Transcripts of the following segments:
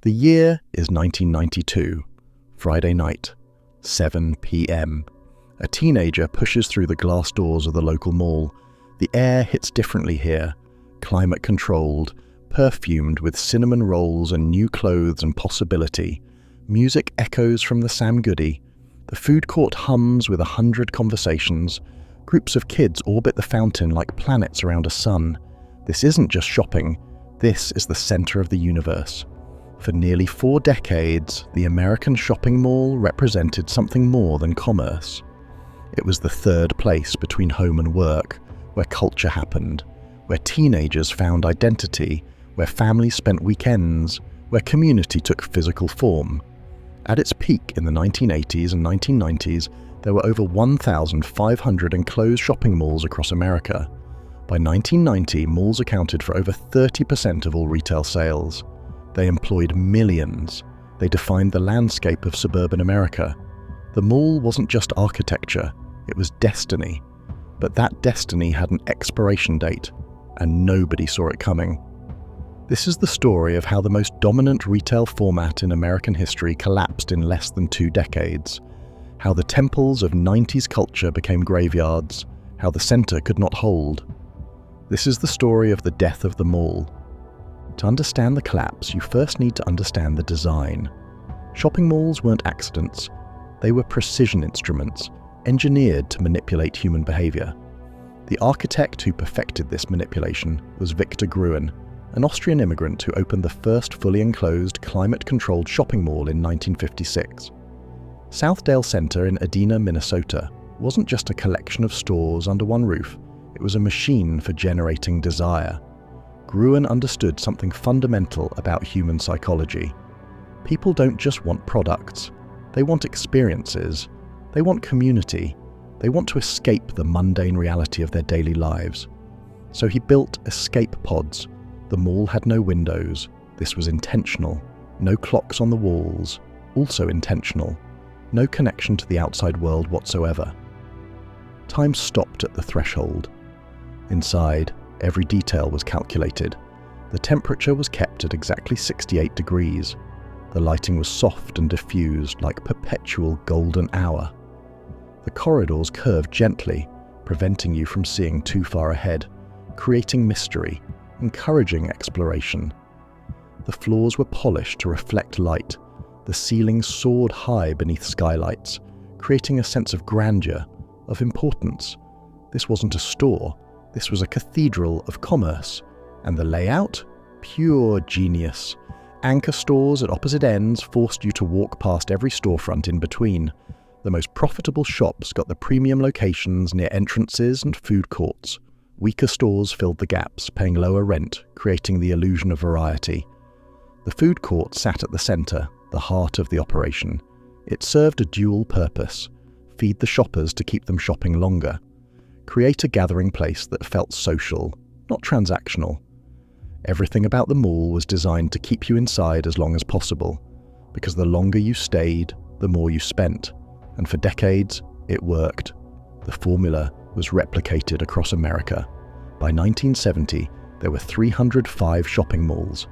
The year is 1992, Friday night, 7 p.m. A teenager pushes through the glass doors of the local mall. The air hits differently here, climate-controlled, perfumed with cinnamon rolls and new clothes and possibility. Music echoes from the Sam Goody. The food court hums with 100 conversations. Groups of kids orbit the fountain like planets around a sun. This isn't just shopping. This is the center of the universe. For nearly 4 decades, the American shopping mall represented something more than commerce. It was the third place between home and work, where culture happened, where teenagers found identity, where families spent weekends, where community took physical form. At its peak in the 1980s and 1990s, there were over 1,500 enclosed shopping malls across America. By 1990, malls accounted for over 30% of all retail sales. They employed millions. They defined the landscape of suburban America. The mall wasn't just architecture, it was destiny. But that destiny had an expiration date, and nobody saw it coming. This is the story of how the most dominant retail format in American history collapsed in less than 2 decades, how the temples of 90s culture became graveyards, how the center could not hold. This is the story of the death of the mall. To understand the collapse, you first need to understand the design. Shopping malls weren't accidents. They were precision instruments, engineered to manipulate human behavior. The architect who perfected this manipulation was Victor Gruen, an Austrian immigrant who opened the first fully enclosed, climate-controlled shopping mall in 1956. Southdale Center in Edina, Minnesota, wasn't just a collection of stores under one roof. It was a machine for generating desire. Gruen understood something fundamental about human psychology. People don't just want products. They want experiences. They want community. They want to escape the mundane reality of their daily lives. So he built escape pods. The mall had no windows. This was intentional. No clocks on the walls. Also intentional. No connection to the outside world whatsoever. Time stopped at the threshold. Inside, every detail was calculated. The temperature was kept at exactly 68 degrees. The lighting was soft and diffused like perpetual golden hour. The corridors curved gently, preventing you from seeing too far ahead, creating mystery, encouraging exploration. The floors were polished to reflect light. The ceilings soared high beneath skylights, creating a sense of grandeur, of importance. This wasn't a store. This was a cathedral of commerce. And the layout? Pure genius. Anchor stores at opposite ends forced you to walk past every storefront in between. The most profitable shops got the premium locations near entrances and food courts. Weaker stores filled the gaps, paying lower rent, creating the illusion of variety. The food court sat at the center, the heart of the operation. It served a dual purpose: feed the shoppers to keep them shopping longer. Create a gathering place that felt social, not transactional. Everything about the mall was designed to keep you inside as long as possible, because the longer you stayed, the more you spent. And for decades, it worked. The formula was replicated across America. By 1970, there were 305 shopping malls.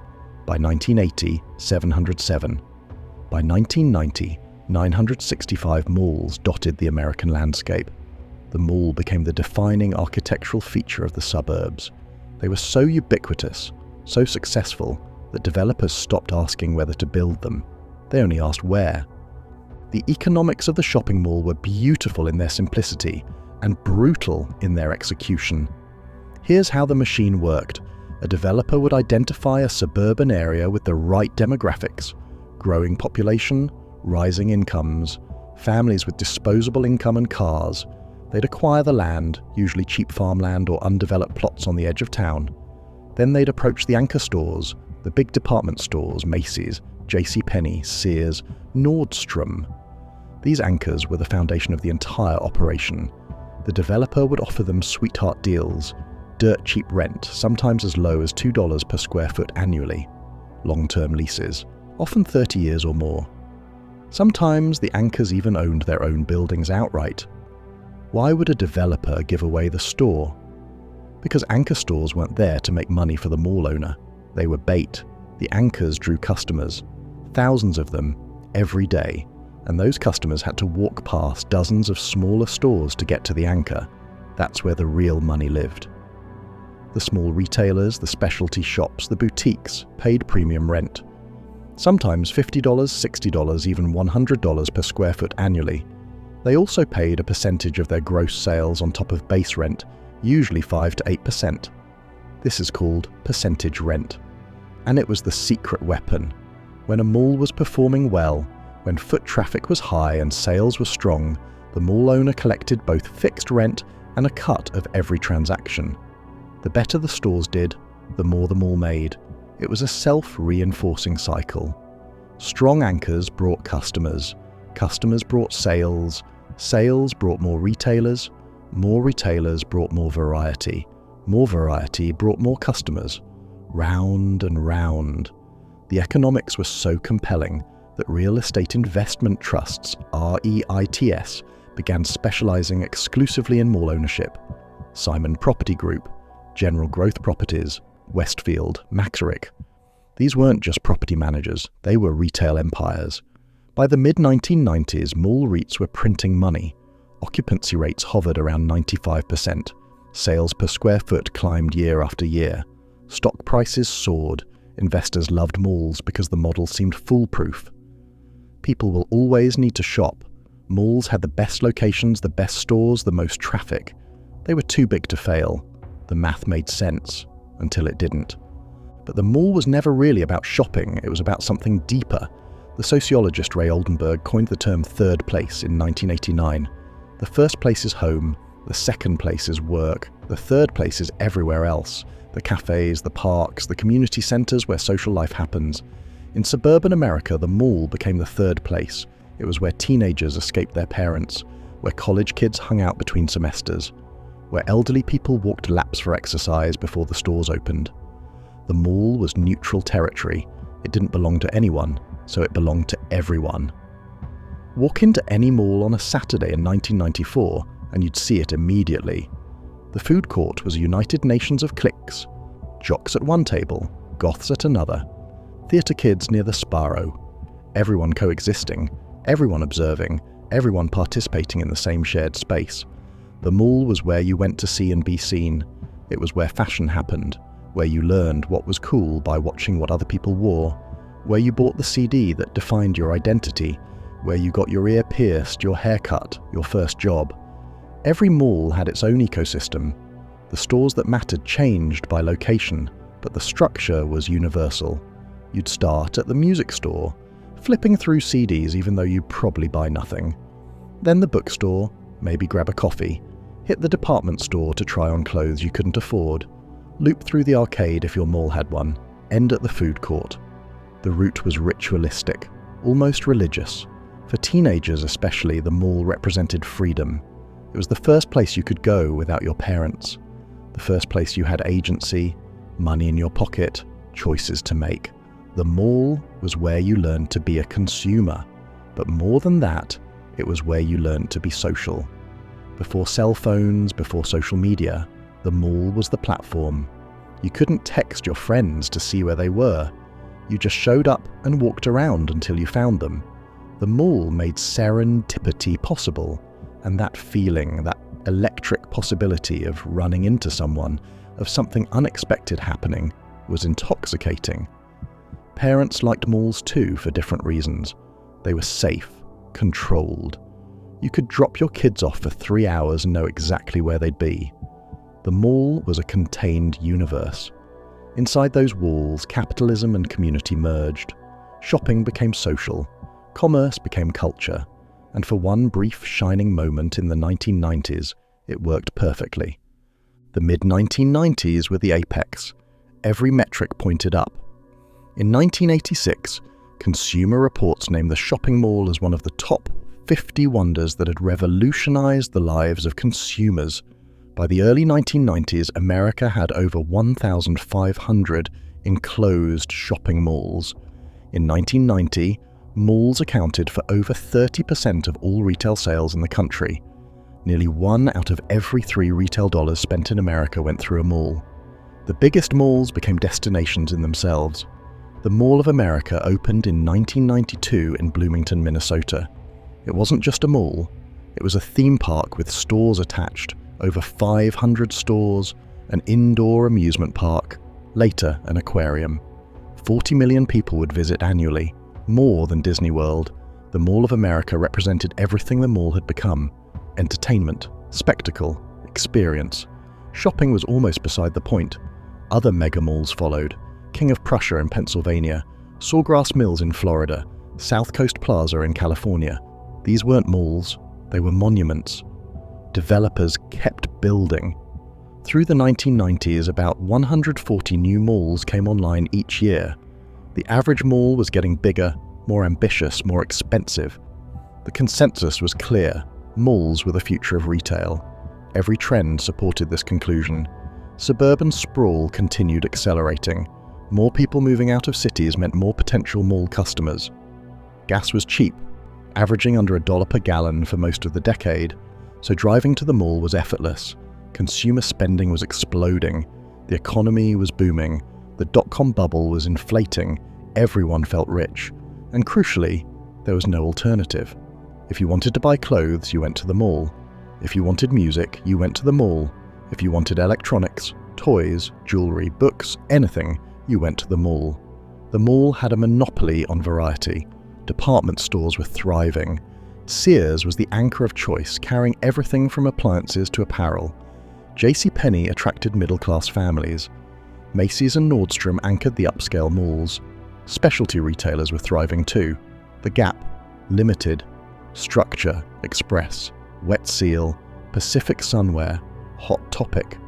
By 1980, 707. By 1990, 965 malls dotted the American landscape. The mall became the defining architectural feature of the suburbs. They were so ubiquitous, so successful, that developers stopped asking whether to build them. They only asked where. The economics of the shopping mall were beautiful in their simplicity and brutal in their execution. Here's how the machine worked. A developer would identify a suburban area with the right demographics: growing population, rising incomes, families with disposable income and cars. They'd acquire the land, usually cheap farmland or undeveloped plots on the edge of town. Then they'd approach the anchor stores, the big department stores, Macy's, JCPenney, Sears, Nordstrom. These anchors were the foundation of the entire operation. The developer would offer them sweetheart deals, dirt cheap rent, sometimes as low as $2 per square foot annually, long-term leases, often 30 years or more. Sometimes the anchors even owned their own buildings outright. Why would a developer give away the store? Because anchor stores weren't there to make money for the mall owner. They were bait. The anchors drew customers. thousands of them every day, and those customers had to walk past dozens of smaller stores to get to the anchor. That's where the real money lived. The small retailers, the specialty shops, the boutiques paid premium rent. Sometimes $50, $60, even $100 per square foot annually. They also paid a percentage of their gross sales on top of base rent, usually 5 to 8%. This is called percentage rent. And it was the secret weapon. When a mall was performing well, when foot traffic was high and sales were strong, the mall owner collected both fixed rent and a cut of every transaction. The better the stores did, the more the mall made. It was a self-reinforcing cycle. Strong anchors brought customers. Customers brought sales. Sales brought more retailers. More retailers brought more variety. More variety brought more customers. Round and round. The economics were so compelling that real estate investment trusts, REITs, began specializing exclusively in mall ownership. Simon Property Group, General Growth Properties, Westfield, Maxarick. These weren't just property managers, they were retail empires. By the mid-1990s, mall REITs were printing money. Occupancy rates hovered around 95%. Sales per square foot climbed year after year. Stock prices soared. Investors loved malls because the model seemed foolproof. People will always need to shop. Malls had the best locations, the best stores, the most traffic. They were too big to fail. The math made sense, until it didn't. But the mall was never really about shopping, it was about something deeper. The sociologist Ray Oldenburg coined the term third place in 1989. The first place is home, the second place is work, the third place is everywhere else. The cafes, the parks, the community centers where social life happens. In suburban America, the mall became the third place. It was where teenagers escaped their parents, where college kids hung out between semesters, where elderly people walked laps for exercise before the stores opened. The mall was neutral territory. It didn't belong to anyone, so it belonged to everyone. Walk into any mall on a Saturday in 1994 and you'd see it immediately. The food court was a United Nations of cliques. Jocks at one table, goths at another. Theatre kids near the Sparrow. Everyone coexisting, everyone observing, everyone participating in the same shared space. The mall was where you went to see and be seen. It was where fashion happened, where you learned what was cool by watching what other people wore, where you bought the CD that defined your identity, where you got your ear pierced, your hair cut, your first job. Every mall had its own ecosystem. The stores that mattered changed by location, but the structure was universal. You'd start at the music store, flipping through CDs even though you'd probably buy nothing. Then the bookstore, maybe grab a coffee. Hit the department store to try on clothes you couldn't afford. Loop through the arcade if your mall had one. End at the food court. The route was ritualistic, almost religious. For teenagers especially, the mall represented freedom. It was the first place you could go without your parents. The first place you had agency, money in your pocket, choices to make. The mall was where you learned to be a consumer. But more than that, it was where you learned to be social. Before cell phones, before social media, the mall was the platform. You couldn't text your friends to see where they were. You just showed up and walked around until you found them. The mall made serendipity possible, and that feeling, that electric possibility of running into someone, of something unexpected happening, was intoxicating. Parents liked malls too for different reasons. They were safe, controlled. You could drop your kids off for 3 hours and know exactly where they'd be. The mall was a contained universe. Inside those walls, capitalism and community merged. Shopping became social. Commerce became culture. And for one brief shining moment in the 1990s, it worked perfectly. The mid-1990s were the apex. Every metric pointed up. In 1986, Consumer Reports named the shopping mall as one of the top 50 wonders that had revolutionized the lives of consumers. By the early 1990s, America had over 1,500 enclosed shopping malls. In 1990, malls accounted for over 30% of all retail sales in the country. Nearly 1 out of every 3 retail dollars spent in America went through a mall. The biggest malls became destinations in themselves. The Mall of America opened in 1992 in Bloomington, Minnesota. It wasn't just a mall, it was a theme park with stores attached, over 500 stores, an indoor amusement park, later an aquarium. 40 million people would visit annually, more than Disney World. The Mall of America represented everything the mall had become: entertainment, spectacle, experience. Shopping was almost beside the point. Other mega malls followed: King of Prussia in Pennsylvania, Sawgrass Mills in Florida, South Coast Plaza in California. These weren't malls, they were monuments. Developers kept building. Through the 1990s, about 140 new malls came online each year. The average mall was getting bigger, more ambitious, more expensive. The consensus was clear: malls were the future of retail. Every trend supported this conclusion. Suburban sprawl continued accelerating. More people moving out of cities meant more potential mall customers. Gas was cheap, averaging under $1 per gallon for most of the decade, so driving to the mall was effortless. Consumer spending was exploding. The economy was booming. The dot-com bubble was inflating. Everyone felt rich. And crucially, there was no alternative. If you wanted to buy clothes, you went to the mall. If you wanted music, you went to the mall. If you wanted electronics, toys, jewelry, books, anything, you went to the mall. The mall had a monopoly on variety. Department stores were thriving. Sears was the anchor of choice, carrying everything from appliances to apparel. JCPenney attracted middle-class families. Macy's and Nordstrom anchored the upscale malls. Specialty retailers were thriving too. The Gap, Limited, Structure, Express, Wet Seal, Pacific Sunwear, Hot Topic.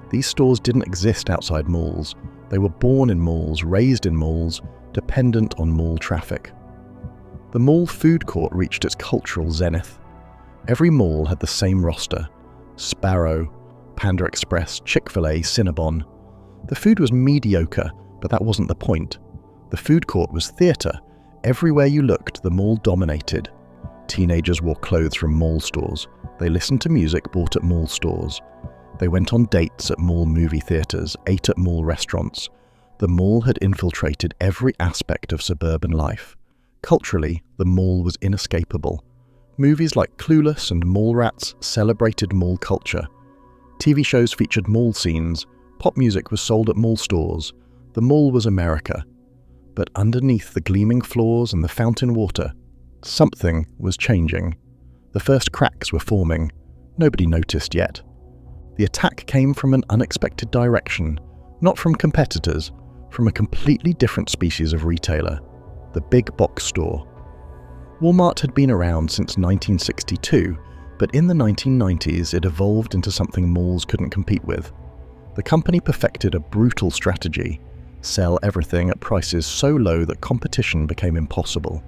These stores didn't exist outside malls. They were born in malls, raised in malls, dependent on mall traffic. The mall food court reached its cultural zenith. Every mall had the same roster: Sparrow, Panda Express, Chick-fil-A, Cinnabon. The food was mediocre, but that wasn't the point. The food court was theatre. Everywhere you looked, the mall dominated. Teenagers wore clothes from mall stores. They listened to music bought at mall stores. They went on dates at mall movie theatres, ate at mall restaurants. The mall had infiltrated every aspect of suburban life. Culturally, the mall was inescapable. Movies like Clueless and Mallrats celebrated mall culture. TV shows featured mall scenes. Pop music was sold at mall stores. The mall was America. But underneath the gleaming floors and the fountain water, something was changing. The first cracks were forming. Nobody noticed yet. The attack came from an unexpected direction, not from competitors, from a completely different species of retailer: the big box store. Walmart had been around since 1962, but in the 1990s it evolved into something malls couldn't compete with. The company perfected a brutal strategy: sell everything at prices so low that competition became impossible.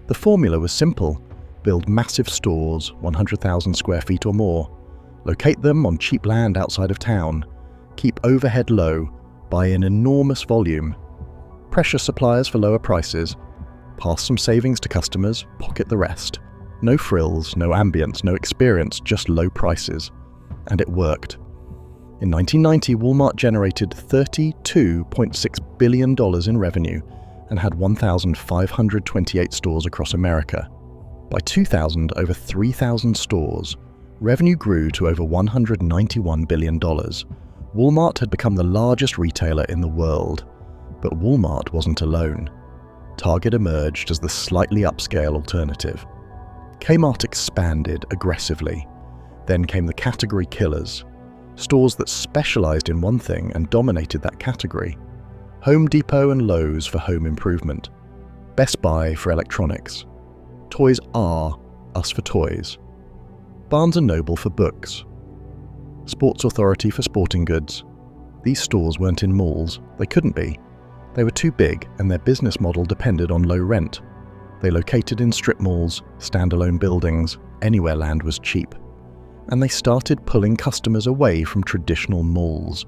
The formula was simple: build massive stores, 100,000 square feet or more, locate them on cheap land outside of town, keep overhead low, buy in enormous volume, pressure suppliers for lower prices, pass some savings to customers, pocket the rest. No frills, no ambience, no experience, just low prices. And it worked. In 1990, Walmart generated $32.6 billion in revenue and had 1,528 stores across America. By 2000, over 3,000 stores. Revenue grew to over $191 billion. Walmart had become the largest retailer in the world. But Walmart wasn't alone. Target emerged as the slightly upscale alternative. Kmart expanded aggressively. Then came the category killers. Stores that specialized in one thing and dominated that category. Home Depot and Lowe's for home improvement. Best Buy for electronics. Toys R Us for toys. Barnes & Noble for books. Sports Authority for sporting goods. These stores weren't in malls. They couldn't be. They were too big, and their business model depended on low rent. They located in strip malls, standalone buildings, anywhere land was cheap. And they started pulling customers away from traditional malls.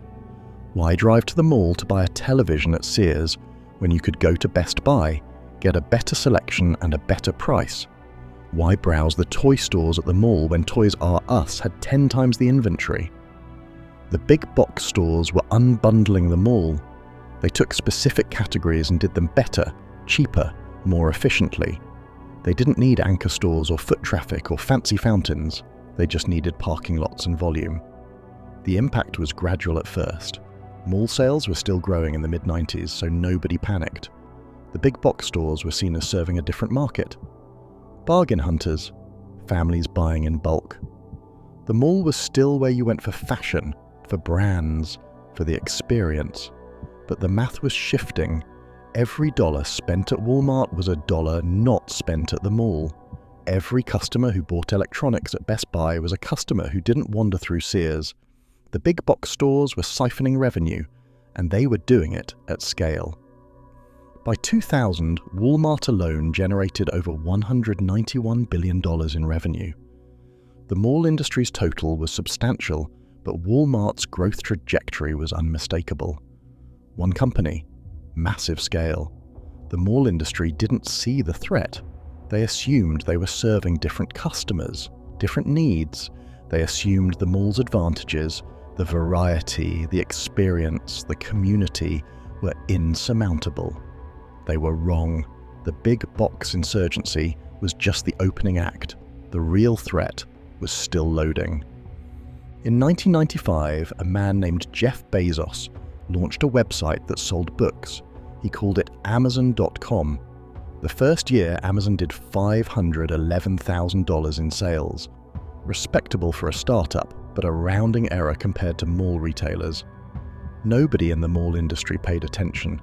Why drive to the mall to buy a television at Sears when you could go to Best Buy, get a better selection and a better price? Why browse the toy stores at the mall when Toys R Us had 10 times the inventory? The big box stores were unbundling the mall. They took specific categories and did them better, cheaper, more efficiently. They didn't need anchor stores or foot traffic or fancy fountains. They just needed parking lots and volume. The impact was gradual at first. Mall sales were still growing in the mid-90s, so nobody panicked. The big box stores were seen as serving a different market. Bargain hunters, families buying in bulk. The mall was still where you went for fashion, for brands, for the experience. But the math was shifting. Every dollar spent at Walmart was a dollar not spent at the mall. Every customer who bought electronics at Best Buy was a customer who didn't wander through Sears. The big box stores were siphoning revenue, and they were doing it at scale. By 2000, Walmart alone generated over $191 billion in revenue. The mall industry's total was substantial, but Walmart's growth trajectory was unmistakable. One company, massive scale. The mall industry didn't see the threat. They assumed they were serving different customers, different needs. They assumed the mall's advantages, the variety, the experience, the community were insurmountable. They were wrong. The big box insurgency was just the opening act. The real threat was still loading. In 1995, a man named Jeff Bezos launched a website that sold books. He called it Amazon.com. The first year, Amazon did $511,000 in sales. Respectable for a startup, but a rounding error compared to mall retailers. Nobody in the mall industry paid attention.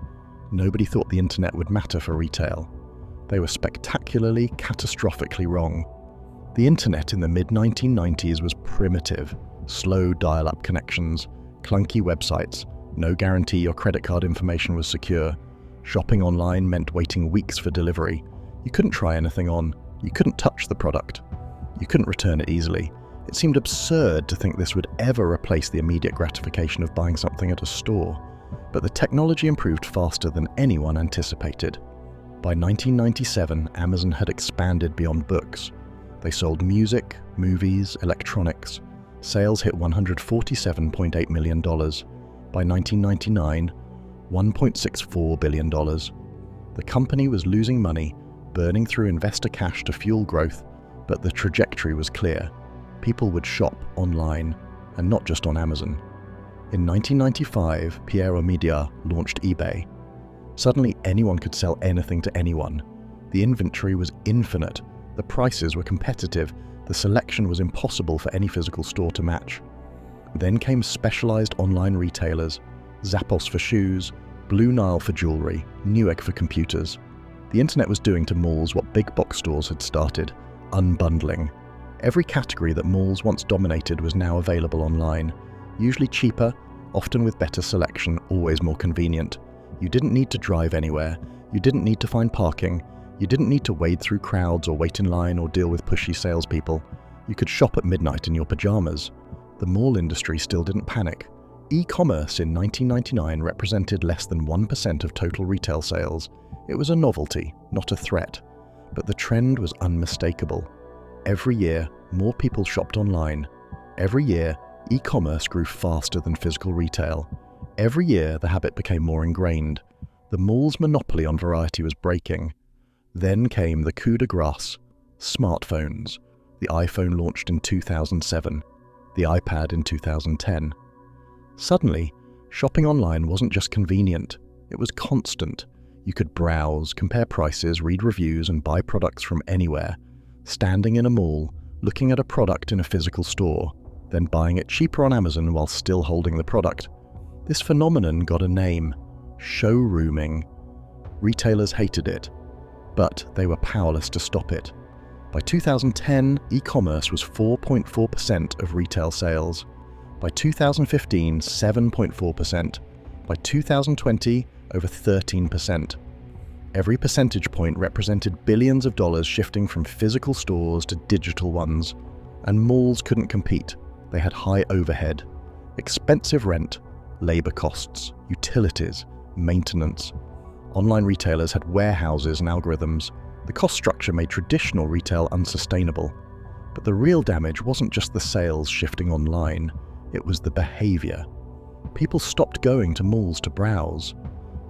Nobody thought the internet would matter for retail. They were spectacularly, catastrophically wrong. The internet in the mid-1990s was primitive, slow dial-up connections, clunky websites, no guarantee your credit card information was secure. Shopping online meant waiting weeks for delivery. You couldn't try anything on. You couldn't touch the product. You couldn't return it easily. It seemed absurd to think this would ever replace the immediate gratification of buying something at a store. But the technology improved faster than anyone anticipated. By 1997, Amazon had expanded beyond books. They sold music, movies, electronics. Sales hit $147.8 million. By 1999, $1.64 billion. The company was losing money, burning through investor cash to fuel growth, but the trajectory was clear. People would shop online, and not just on Amazon. In 1995, Pierre Omidyar launched eBay. Suddenly, anyone could sell anything to anyone. The inventory was infinite, the prices were competitive, the selection was impossible for any physical store to match. Then came specialized online retailers, Zappos for shoes, Blue Nile for jewelry, Newegg for computers. The internet was doing to malls what big box stores had started, unbundling. Every category that malls once dominated was now available online, usually cheaper, often with better selection, always more convenient. You didn't need to drive anywhere, you didn't need to find parking, you didn't need to wade through crowds or wait in line or deal with pushy salespeople. You could shop at midnight in your pajamas. The mall industry still didn't panic. E-commerce in 1999 represented less than 1% of total retail sales. It was a novelty, not a threat. But the trend was unmistakable. Every year, more people shopped online. Every year, e-commerce grew faster than physical retail. Every year, the habit became more ingrained. The mall's monopoly on variety was breaking. Then came the coup de grace, smartphones. The iPhone launched in 2007, the iPad in 2010. Suddenly, shopping online wasn't just convenient, it was constant. You could browse, compare prices, read reviews, and buy products from anywhere. Standing in a mall, looking at a product in a physical store, then buying it cheaper on Amazon while still holding the product. This phenomenon got a name: showrooming. Retailers hated it, but they were powerless to stop it. By 2010, e-commerce was 4.4% of retail sales. By 2015, 7.4%. By 2020, over 13%. Every percentage point represented billions of dollars shifting from physical stores to digital ones. And malls couldn't compete. They had high overhead, expensive rent, labor costs, utilities, maintenance. Online retailers had warehouses and algorithms. The cost structure made traditional retail unsustainable. But the real damage wasn't just the sales shifting online, it was the behavior. People stopped going to malls to browse.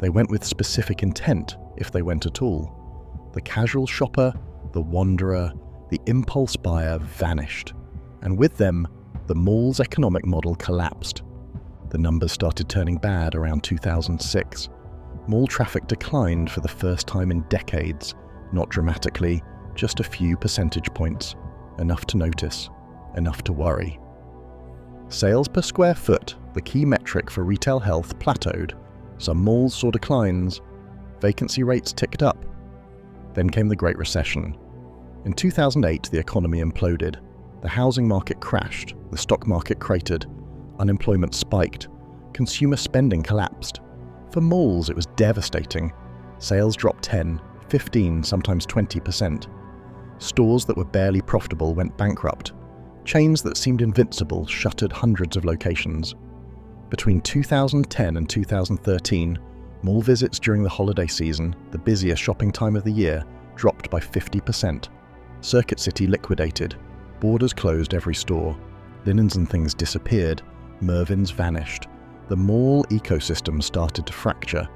They went with specific intent, if they went at all. The casual shopper, the wanderer, the impulse buyer vanished, and with them, the mall's economic model collapsed. The numbers started turning bad around 2006. Mall traffic declined for the first time in decades, not dramatically, just a few percentage points, enough to notice, enough to worry. Sales per square foot, the key metric for retail health, plateaued. Some malls saw declines. Vacancy rates ticked up. Then came the Great Recession. In 2008, the economy imploded. The housing market crashed, the stock market cratered, unemployment spiked, consumer spending collapsed. For malls, it was devastating. Sales dropped 10, 15, sometimes 20%. Stores that were barely profitable went bankrupt. Chains that seemed invincible shuttered hundreds of locations. Between 2010 and 2013, mall visits during the holiday season, the busiest shopping time of the year, dropped by 50%. Circuit City liquidated. Borders closed every store. Linens and Things disappeared. Mervyn's vanished. The mall ecosystem started to fracture.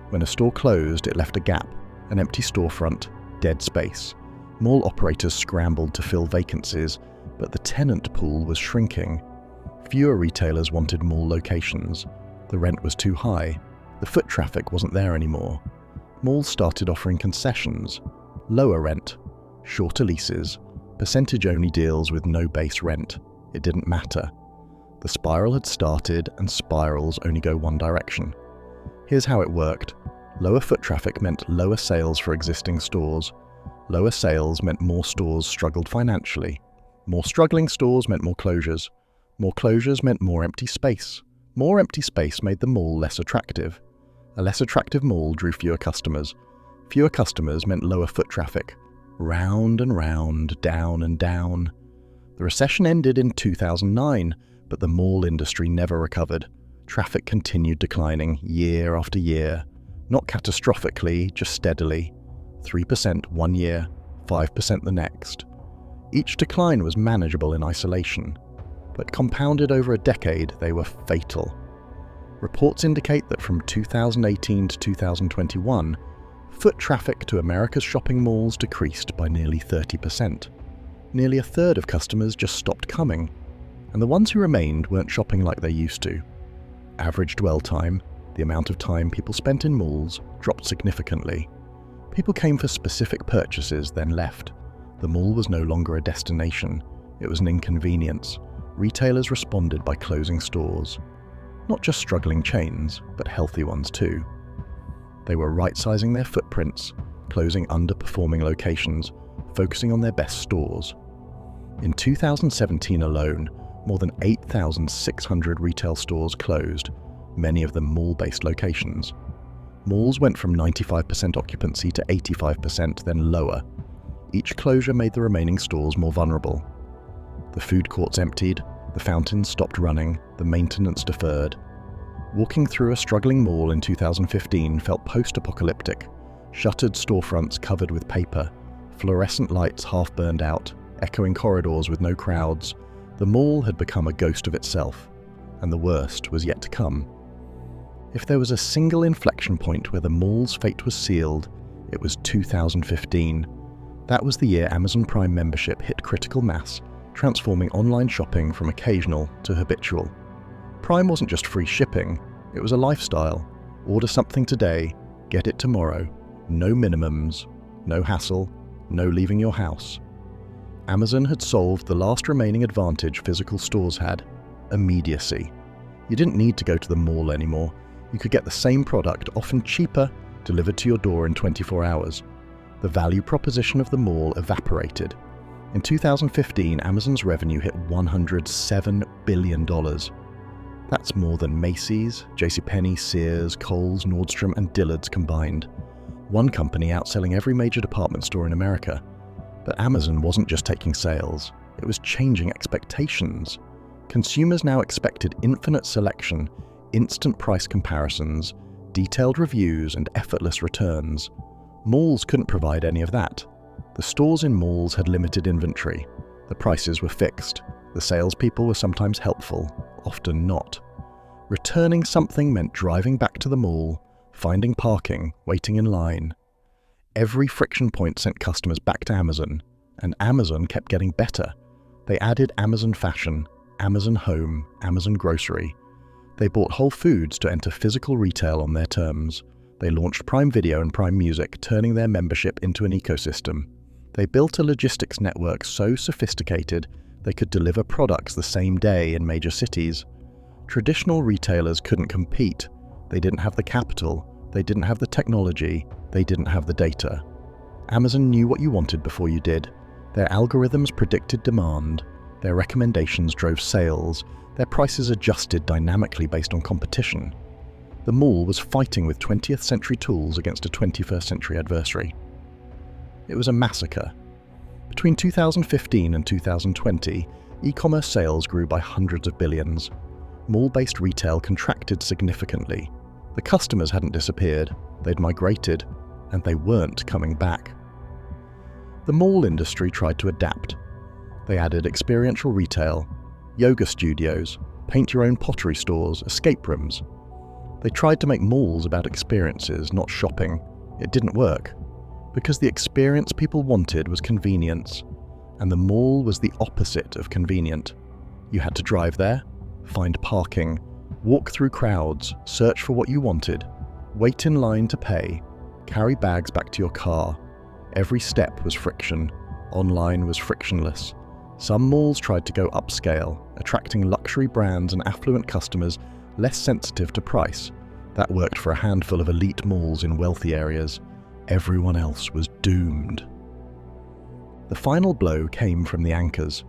When a store closed, it left a gap, an empty storefront, dead space. Mall operators scrambled to fill vacancies, but the tenant pool was shrinking. Fewer retailers wanted mall locations. The rent was too high. The foot traffic wasn't there anymore. Malls started offering concessions, lower rent, shorter leases, percentage-only deals with no base rent. It didn't matter. The spiral had started, and spirals only go one direction. Here's how it worked. Lower foot traffic meant lower sales for existing stores. Lower sales meant more stores struggled financially. More struggling stores meant more closures. More closures meant more empty space. More empty space made the mall less attractive. A less attractive mall drew fewer customers. Fewer customers meant lower foot traffic. Round and round, down and down. The recession ended in 2009, but the mall industry never recovered. Traffic continued declining year after year. Not catastrophically, just steadily. 3% one year, 5% the next. Each decline was manageable in isolation, but compounded over a decade, they were fatal. Reports indicate that from 2018 to 2021, foot traffic to America's shopping malls decreased by nearly 30%. Nearly a third of customers just stopped coming, and the ones who remained weren't shopping like they used to. Average dwell time, the amount of time people spent in malls, dropped significantly. People came for specific purchases, then left. The mall was no longer a destination, it was an inconvenience. Retailers responded by closing stores. Not just struggling chains, but healthy ones too. They were right-sizing their footprints, closing underperforming locations, focusing on their best stores. In 2017 alone, more than 8,600 retail stores closed, many of them mall-based locations. Malls went from 95% occupancy to 85%, then lower. Each closure made the remaining stores more vulnerable. The food courts emptied, the fountains stopped running, the maintenance deferred. Walking through a struggling mall in 2015 felt post-apocalyptic. Shuttered storefronts covered with paper, fluorescent lights half burned out, echoing corridors with no crowds. The mall had become a ghost of itself, and the worst was yet to come. If there was a single inflection point where the mall's fate was sealed, it was 2015. That was the year Amazon Prime membership hit critical mass, transforming online shopping from occasional to habitual. Prime wasn't just free shipping, it was a lifestyle. Order something today, get it tomorrow. No minimums, no hassle, no leaving your house. Amazon had solved the last remaining advantage physical stores had: immediacy. You didn't need to go to the mall anymore. You could get the same product, often cheaper, delivered to your door in 24 hours. The value proposition of the mall evaporated. In 2015, Amazon's revenue hit $107 billion. That's more than Macy's, JCPenney, Sears, Kohl's, Nordstrom, and Dillard's combined. One company outselling every major department store in America. But Amazon wasn't just taking sales, it was changing expectations. Consumers now expected infinite selection, instant price comparisons, detailed reviews, and effortless returns. Malls couldn't provide any of that. The stores in malls had limited inventory. The prices were fixed. The salespeople were sometimes helpful, often not. Returning something meant driving back to the mall, finding parking, waiting in line. Every friction point sent customers back to Amazon, and Amazon kept getting better. They added Amazon Fashion, Amazon Home, Amazon Grocery. They bought Whole Foods to enter physical retail on their terms. They launched Prime Video and Prime Music, turning their membership into an ecosystem. They built a logistics network so sophisticated they could deliver products the same day in major cities. Traditional retailers couldn't compete. They didn't have the capital, they didn't have the technology, they didn't have the data. Amazon knew what you wanted before you did. Their algorithms predicted demand, their recommendations drove sales, their prices adjusted dynamically based on competition. The mall was fighting with 20th century tools against a 21st century adversary. It was a massacre. Between 2015 and 2020, e-commerce sales grew by hundreds of billions. Mall-based retail contracted significantly. The customers hadn't disappeared, they'd migrated, and they weren't coming back. The mall industry tried to adapt. They added experiential retail, yoga studios, paint-your-own pottery stores, escape rooms. They tried to make malls about experiences, not shopping. It didn't work, because the experience people wanted was convenience, and the mall was the opposite of convenient. You had to drive there, find parking, walk through crowds, search for what you wanted, wait in line to pay, carry bags back to your car. Every step was friction. Online was frictionless. Some malls tried to go upscale, attracting luxury brands and affluent customers less sensitive to price. That worked for a handful of elite malls in wealthy areas. Everyone else was doomed. The final blow came from the anchors.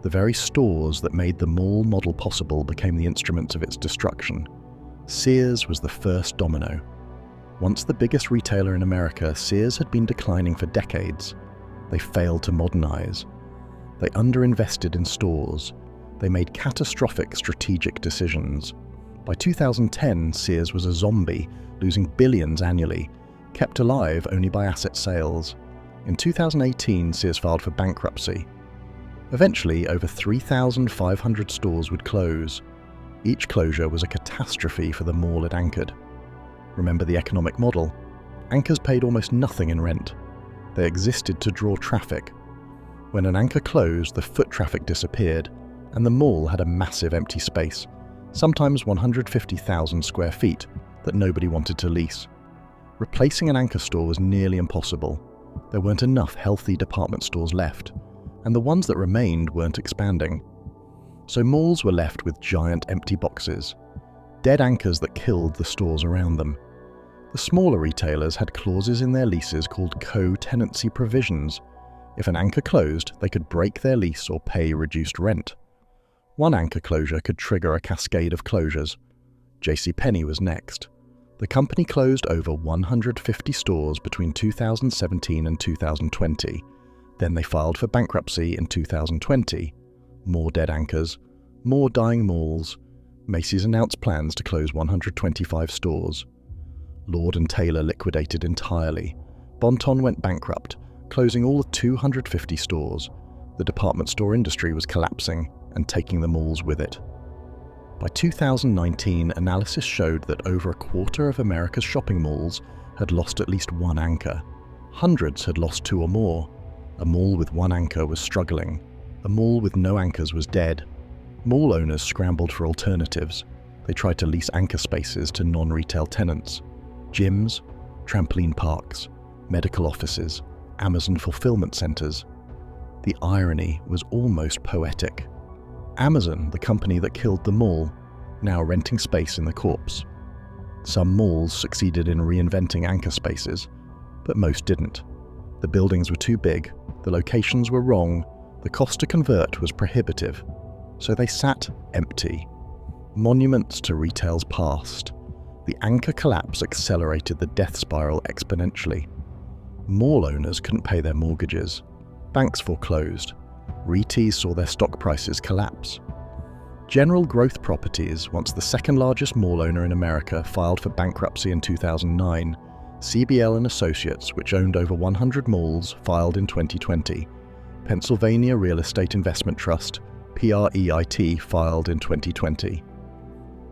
The very stores that made the mall model possible became the instruments of its destruction. Sears was the first domino. Once the biggest retailer in America, Sears had been declining for decades. They failed to modernize. They underinvested in stores. They made catastrophic strategic decisions. By 2010, Sears was a zombie, losing billions annually, kept alive only by asset sales. In 2018, Sears filed for bankruptcy. Eventually, over 3,500 stores would close. Each closure was a catastrophe for the mall it anchored. Remember the economic model? Anchors paid almost nothing in rent. They existed to draw traffic. When an anchor closed, the foot traffic disappeared, and the mall had a massive empty space, sometimes 150,000 square feet, that nobody wanted to lease. Replacing an anchor store was nearly impossible. There weren't enough healthy department stores left, and the ones that remained weren't expanding. So malls were left with giant empty boxes, dead anchors that killed the stores around them. The smaller retailers had clauses in their leases called co-tenancy provisions. If an anchor closed, they could break their lease or pay reduced rent. One anchor closure could trigger a cascade of closures. JCPenney was next. The company closed over 150 stores between 2017 and 2020. Then they filed for bankruptcy in 2020. More dead anchors, more dying malls. Macy's announced plans to close 125 stores. Lord & Taylor liquidated entirely. Bon-Ton went bankrupt, closing all 250 stores. The department store industry was collapsing and taking the malls with it. By 2019, analysis showed that over a quarter of America's shopping malls had lost at least one anchor. Hundreds had lost two or more. A mall with one anchor was struggling. A mall with no anchors was dead. Mall owners scrambled for alternatives. They tried to lease anchor spaces to non-retail tenants. Gyms, trampoline parks, medical offices, Amazon fulfillment centers. The irony was almost poetic. Amazon, the company that killed the mall, now renting space in the corpse. Some malls succeeded in reinventing anchor spaces, but most didn't. The buildings were too big, the locations were wrong, the cost to convert was prohibitive, so they sat empty. Monuments to retail's past. The anchor collapse accelerated the death spiral exponentially. Mall owners couldn't pay their mortgages. Banks foreclosed. REITs saw their stock prices collapse. General Growth Properties, once the second largest mall owner in America, filed for bankruptcy in 2009. CBL & Associates, which owned over 100 malls, filed in 2020. Pennsylvania Real Estate Investment Trust, PREIT, filed in 2020.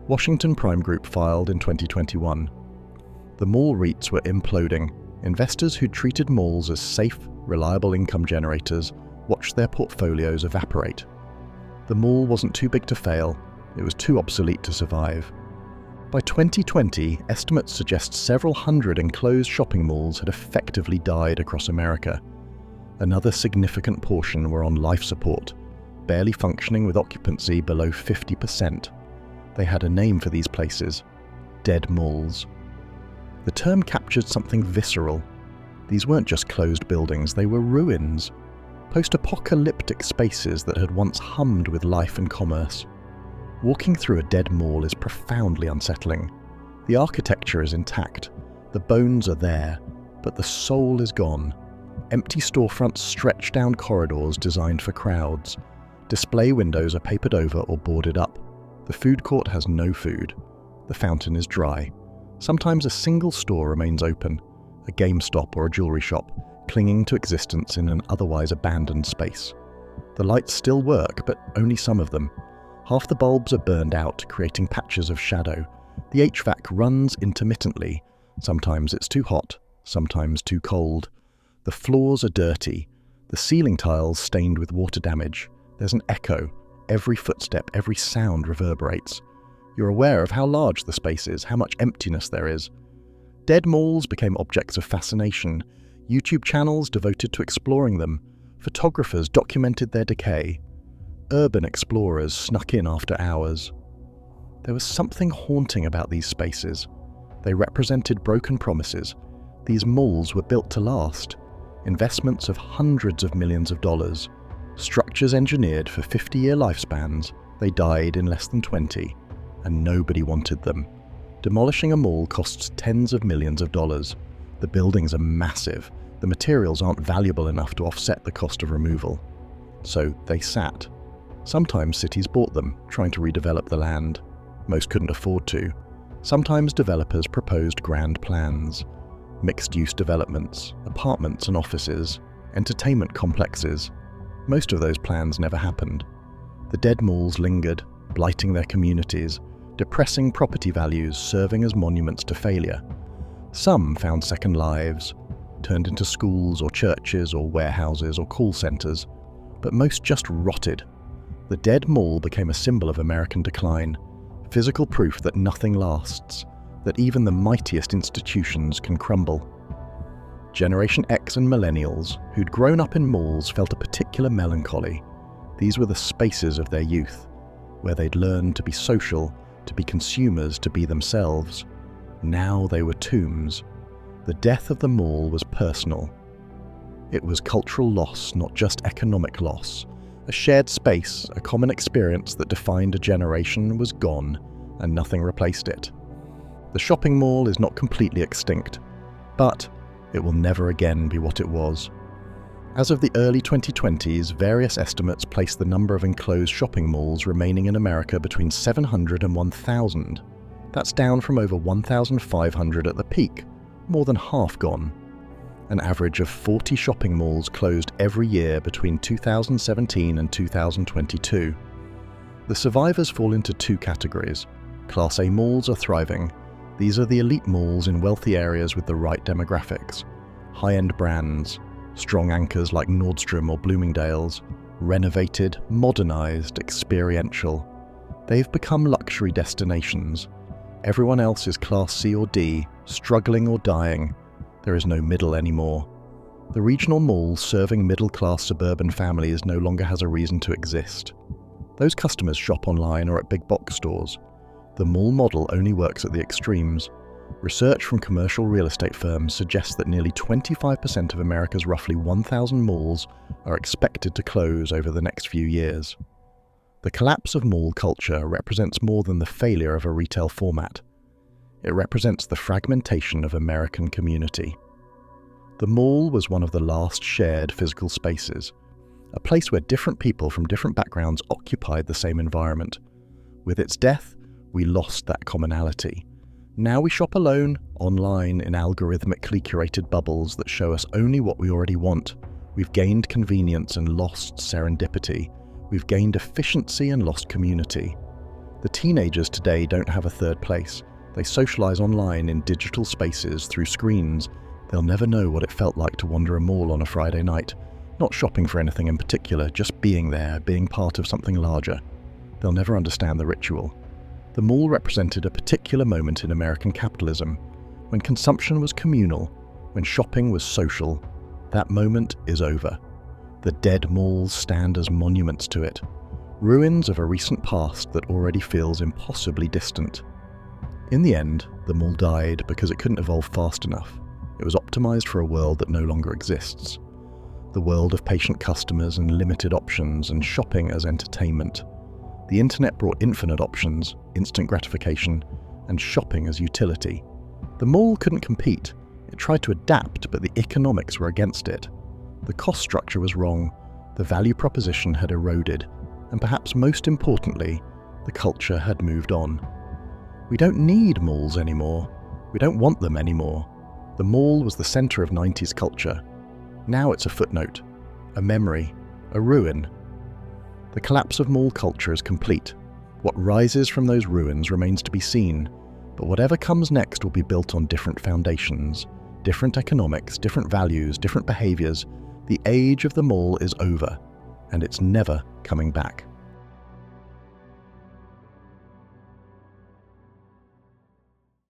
Washington Prime Group filed in 2021. The mall REITs were imploding. Investors who'd treated malls as safe, reliable income generators watched their portfolios evaporate. The mall wasn't too big to fail, it was too obsolete to survive. By 2020, estimates suggest several hundred enclosed shopping malls had effectively died across America. Another significant portion were on life support, barely functioning with occupancy below 50%. They had a name for these places: dead malls. The term captured something visceral. These weren't just closed buildings, they were ruins. Post-apocalyptic spaces that had once hummed with life and commerce. Walking through a dead mall is profoundly unsettling. The architecture is intact, the bones are there, but the soul is gone. Empty storefronts stretch down corridors designed for crowds. Display windows are papered over or boarded up. The food court has no food. The fountain is dry. Sometimes a single store remains open, a GameStop or a jewelry shop, clinging to existence in an otherwise abandoned space. The lights still work, but only some of them. Half the bulbs are burned out, creating patches of shadow. The HVAC runs intermittently. Sometimes it's too hot, sometimes too cold. The floors are dirty. The ceiling tiles stained with water damage. There's an echo. Every footstep, every sound reverberates. You're aware of how large the space is, how much emptiness there is. Dead malls became objects of fascination. YouTube channels devoted to exploring them. Photographers documented their decay. Urban explorers snuck in after hours. There was something haunting about these spaces. They represented broken promises. These malls were built to last. Investments of hundreds of millions of dollars. Structures engineered for 50-year lifespans. They died in less than 20, and nobody wanted them. Demolishing a mall costs tens of millions of dollars. The buildings are massive. The materials aren't valuable enough to offset the cost of removal. So they sat. Sometimes cities bought them, trying to redevelop the land. Most couldn't afford to. Sometimes developers proposed grand plans. Mixed-use developments, apartments and offices, entertainment complexes. Most of those plans never happened. The dead malls lingered, blighting their communities, depressing property values, serving as monuments to failure. Some found second lives, turned into schools or churches or warehouses or call centers, but most just rotted. The dead mall became a symbol of American decline, physical proof that nothing lasts, that even the mightiest institutions can crumble. Generation X and millennials, who'd grown up in malls, felt a particular melancholy. These were the spaces of their youth, where they'd learned to be social, to be consumers, to be themselves. Now they were tombs. The death of the mall was personal. It was cultural loss, not just economic loss. A shared space, a common experience that defined a generation was gone, and nothing replaced it. The shopping mall is not completely extinct, but it will never again be what it was. As of the early 2020s, various estimates place the number of enclosed shopping malls remaining in America between 700 and 1,000. That's down from over 1,500 at the peak, more than half gone. An average of 40 shopping malls closed every year between 2017 and 2022. The survivors fall into two categories. Class A malls are thriving. These are the elite malls in wealthy areas with the right demographics. High-end brands, strong anchors like Nordstrom or Bloomingdale's, renovated, modernized, experiential. They've become luxury destinations. Everyone else is Class C or D, struggling or dying. There is no middle anymore. The regional mall serving middle-class suburban families no longer has a reason to exist. Those customers shop online or at big box stores. The mall model only works at the extremes. Research from commercial real estate firms suggests that nearly 25% of America's roughly 1,000 malls are expected to close over the next few years. The collapse of mall culture represents more than the failure of a retail format. It represents the fragmentation of American community. The mall was one of the last shared physical spaces, a place where different people from different backgrounds occupied the same environment. With its death, we lost that commonality. Now we shop alone, online, in algorithmically curated bubbles that show us only what we already want. We've gained convenience and lost serendipity. We've gained efficiency and lost community. The teenagers today don't have a third place. They socialize online in digital spaces through screens. They'll never know what it felt like to wander a mall on a Friday night, not shopping for anything in particular, just being there, being part of something larger. They'll never understand the ritual. The mall represented a particular moment in American capitalism, when consumption was communal, when shopping was social. That moment is over. The dead malls stand as monuments to it, ruins of a recent past that already feels impossibly distant. In the end, the mall died because it couldn't evolve fast enough. It was optimized for a world that no longer exists. The world of patient customers and limited options and shopping as entertainment. The internet brought infinite options, instant gratification, and shopping as utility. The mall couldn't compete. It tried to adapt, but the economics were against it. The cost structure was wrong, the value proposition had eroded, and perhaps most importantly, the culture had moved on. We don't need malls anymore. We don't want them anymore. The mall was the center of 90s culture. Now it's a footnote, a memory, a ruin. The collapse of mall culture is complete. What rises from those ruins remains to be seen, but whatever comes next will be built on different foundations, different economics, different values, different behaviors. The age of the mall is over, and it's never coming back.